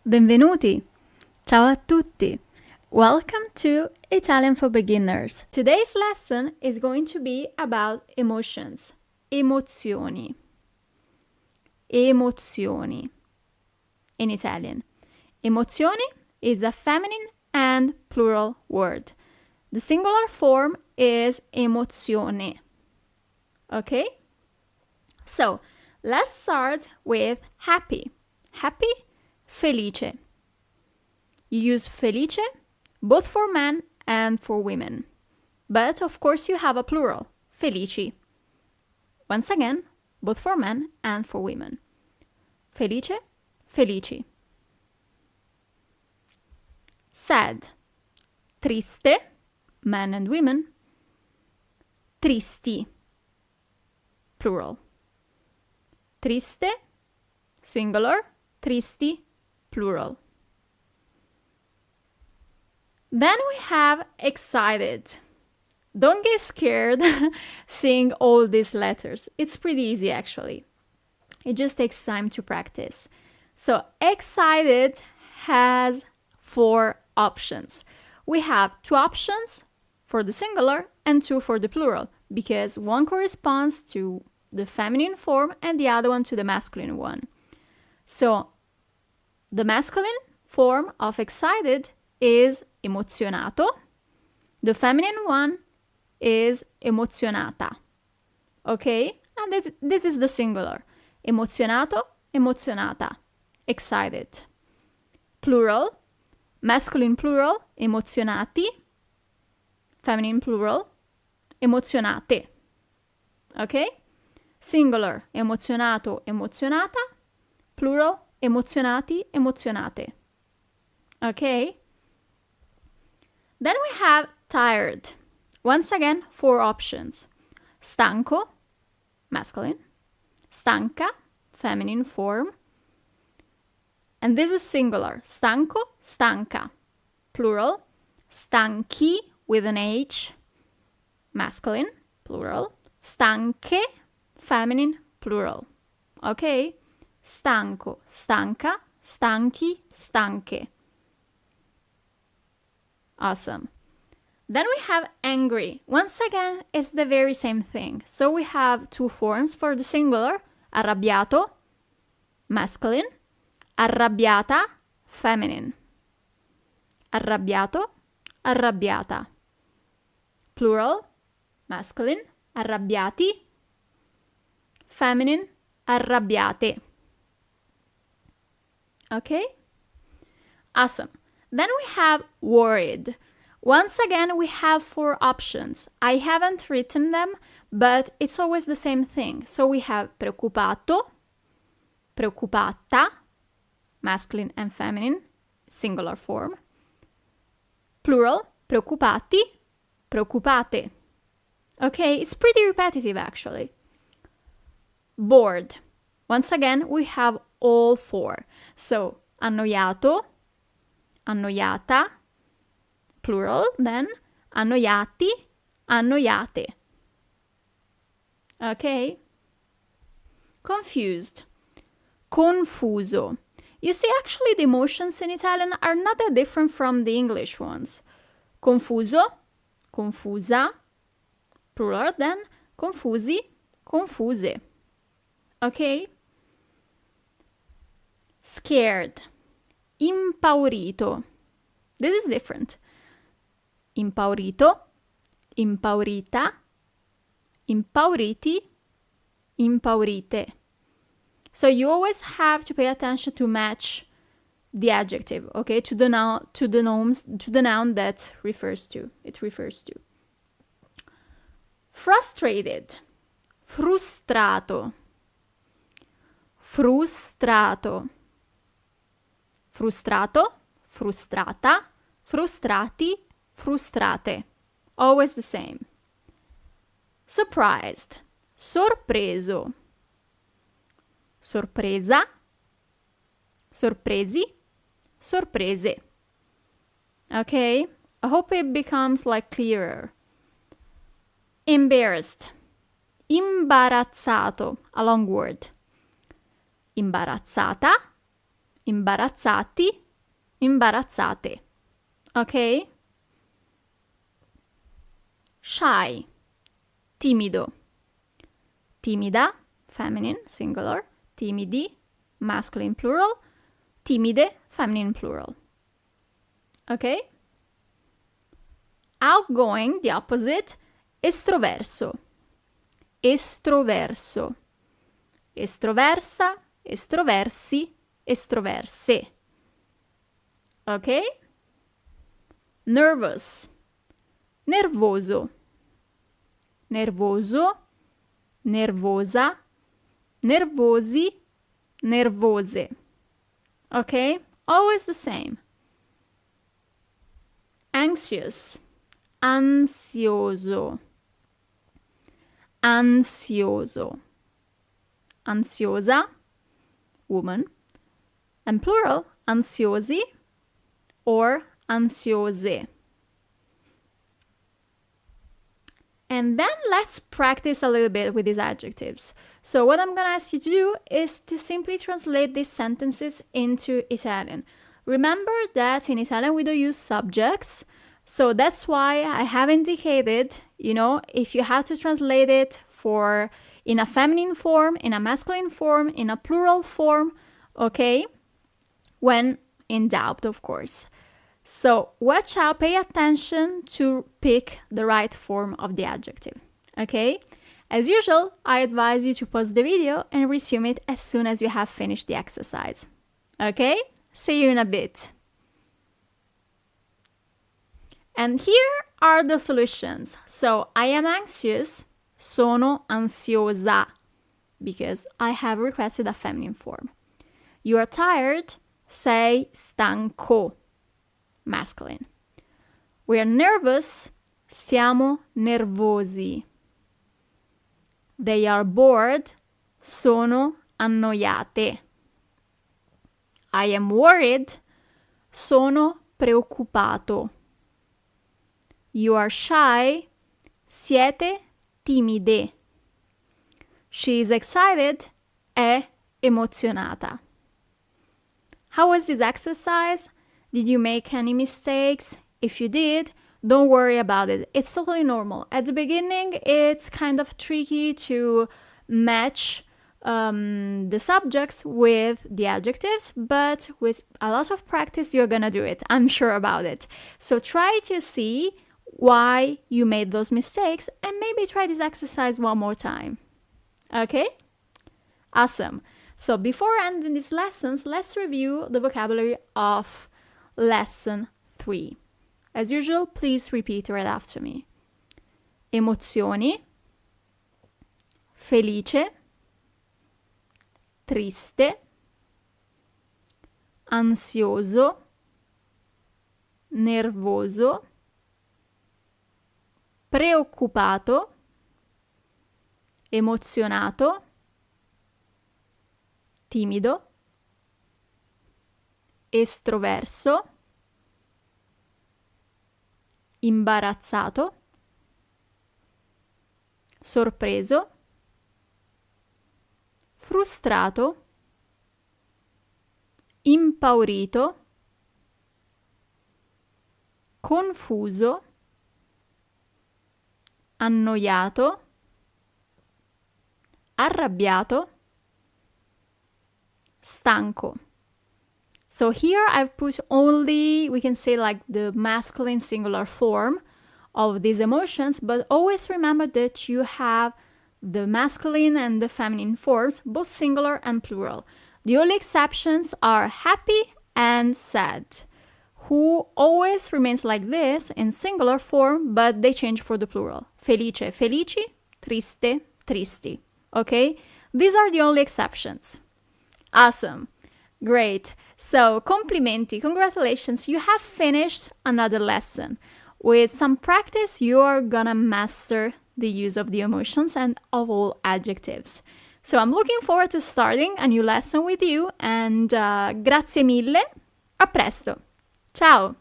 Benvenuti! Ciao a tutti! Welcome to Italian for Beginners. Today's lesson is going to be about emotions. Emozioni. Emozioni. In Italian. Emozioni is a feminine and plural word. The singular form is emozione. Okay? So, let's start with happy. Happy, felice. You use felice both for men and for women. But of course you have a plural, felici. Once again, both for men and for women. Felice, felici. Sad, triste, men and women. Tristi, plural. Triste, singular. Tristi, plural. Then we have excited. Don't get scared seeing all these letters. It's pretty easy actually. It just takes time to practice. So excited has 4 options. We have 2 options for the singular and 2 for the plural because one corresponds to the feminine form and the other one to the masculine one. So the masculine form of excited is emozionato. The feminine one is emozionata. Okay? And this is the singular. Emozionato, emozionata. Excited. Plural. Masculine plural, emozionati. Feminine plural, emozionate. Okay? Singular, emozionato, emozionata. Plural, emozionati, emozionate. Okay? Then we have tired. Once again, 4 options. Stanco, masculine. Stanca, feminine form. And this is singular. Stanco, stanca. Plural. Stanchi with an H, masculine, plural. Stanche, feminine, plural. Okay? Stanco, stanca, stanchi, stanche. Awesome. Then we have angry. Once again, it's the very same thing. So we have 2 forms for the singular. Arrabbiato, masculine. Arrabbiata, feminine. Arrabbiato, arrabbiata. Plural, masculine. Arrabbiati, feminine. Arrabbiate. Okay? Awesome. Then we have worried. Once again, we have 4 options. I haven't written them, but it's always the same thing. So we have preoccupato, preoccupata, masculine and feminine, singular form. Plural, preoccupati, preoccupate. Okay, it's pretty repetitive actually. Bored. Once again, we have all 4. So, annoiato, annoiata, plural, then annoiati, annoiate. Okay? Confused. Confuso. You see, actually the emotions in Italian are not that different from the English ones. Confuso, confusa, plural, then confusi, confuse. Okay? Scared. Impaurito. This is different. Impaurito, impaurita, impauriti, impaurite. So you always have to pay attention to match the adjective, okay, to the noun that refers to. Frustrated. Frustrato. Frustrato. Frustrato, frustrata, frustrati, frustrate. Always the same. Surprised. Sorpreso. Sorpresa. Sorpresi. Sorprese. Okay? I hope it becomes clearer. Embarrassed. Imbarazzato. A long word. Imbarazzata. imbarazzati, imbarazzate. Ok? Shy, timido. Timida, feminine, singular. Timidi, masculine, plural. Timide, feminine, plural. Ok? Outgoing, the opposite, estroverso. Estroverso. Estroversa, estroversi, estroverse. Ok? Nervous. Nervoso. Nervoso, nervosa, nervosi, nervose. Okay? Always the same. Anxious. Ansioso. Ansioso. Ansiosa, woman. And plural, ansiosi or ansiose. And then let's practice a little bit with these adjectives. So what I'm going to ask you to do is to simply translate these sentences into Italian. Remember that in Italian we don't use subjects, so that's why I have indicated, if you have to translate it in a feminine form, in a masculine form, in a plural form, okay? When in doubt, of course. So watch out, pay attention to pick the right form of the adjective, okay? As usual, I advise you to pause the video and resume it as soon as you have finished the exercise, okay? See you in a bit. And here are the solutions. So I am anxious, sono ansiosa, because I have requested a feminine form. You are tired, say stanco, masculine. We are nervous, siamo nervosi. They are bored, sono annoiate. I am worried, sono preoccupato. You are shy, siete timide. She is excited, è emozionata. How was this exercise? Did you make any mistakes? If you did, don't worry about it. It's totally normal. At the beginning, it's kind of tricky to match the subjects with the adjectives, but with a lot of practice, you're gonna do it. I'm sure about it. So try to see why you made those mistakes and maybe try this exercise one more time. Okay? Awesome. So before ending these lessons, let's review the vocabulary of lesson 3. As usual, please repeat right after me. Emozioni, felice, triste, ansioso, nervoso, preoccupato, emozionato, timido, estroverso, imbarazzato, sorpreso, frustrato, impaurito, confuso, annoiato, arrabbiato, stanco. So here I've put only, we can say, like the masculine singular form of these emotions, but always remember that you have the masculine and the feminine forms, both singular and plural. The only exceptions are happy and sad, who always remains like this in singular form, but they change for the plural. Felice, felici, triste, tristi. Okay? These are the only exceptions. Awesome. Great. So, complimenti, congratulations, you have finished another lesson. With some practice, you are gonna master the use of the emotions and of all adjectives. So, I'm looking forward to starting a new lesson with you, and grazie mille. A presto. Ciao!